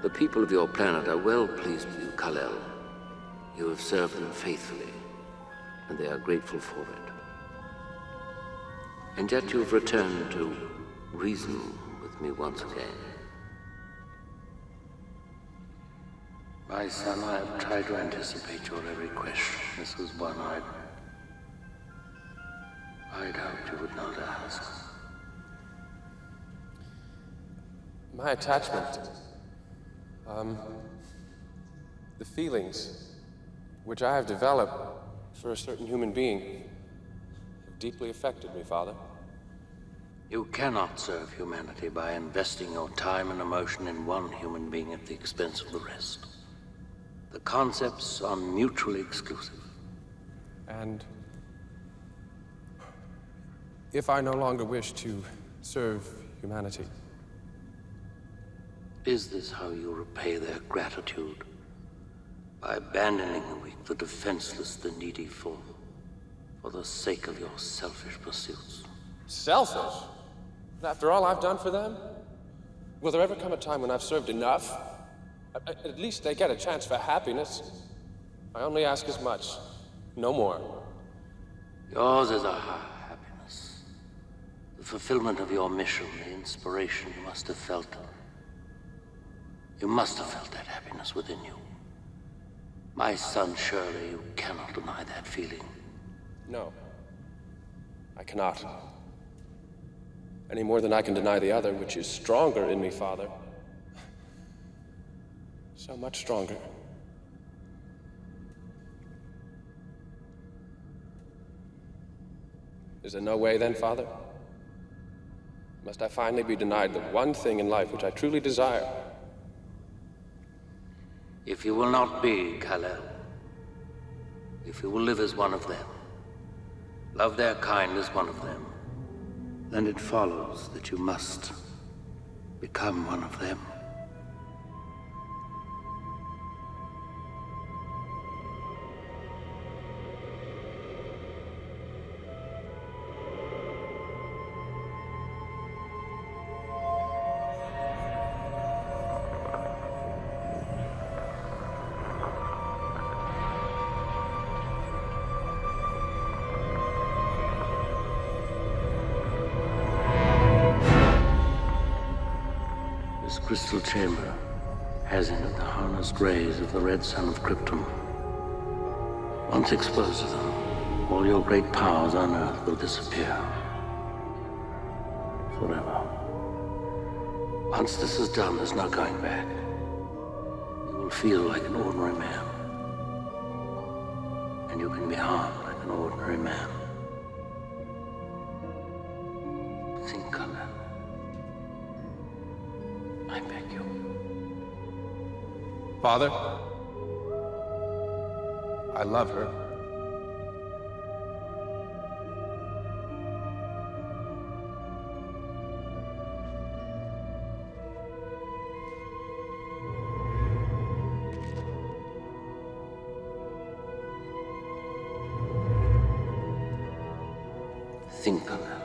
The people of your planet are well pleased with you, Kal-El. You have served them faithfully, and they are grateful for it. And yet you've returned to reason with me once again. My son, I have tried to anticipate your every question. This was one I'd hoped you would not ask. My attachment, the feelings which I have developed for a certain human being have deeply affected me, Father. You cannot serve humanity by investing your time and emotion in one human being at the expense of the rest. The concepts are mutually exclusive. And if I no longer wish to serve humanity, is this how you repay their gratitude? By abandoning the weak, the defenseless, the needy for the sake of your selfish pursuits? Selfish? After all I've done for them? Will there ever come a time when I've served enough? At least they get a chance for happiness. I only ask as much, no more. Yours is a happiness. The fulfillment of your mission, the inspiration you must have felt. You must have felt that happiness within you. My son, surely you cannot deny that feeling. No, I cannot. Any more than I can deny the other, which is stronger in me, Father. So much stronger. Is there no way then, Father? Must I finally be denied the one thing in life which I truly desire? If you will not be Kal-El, if you will live as one of them, love their kind as one of them, then it follows that you must become one of them. This crystal chamber has in it the harnessed rays of the red sun of Krypton. Once exposed to them, all your great powers on Earth will disappear. Forever. Once this is done, there's no going back. You will feel like an ordinary man. And you can be harmed like an ordinary man. Think, Kal-El. I beg you. Father, I love her. Think, Kal-El.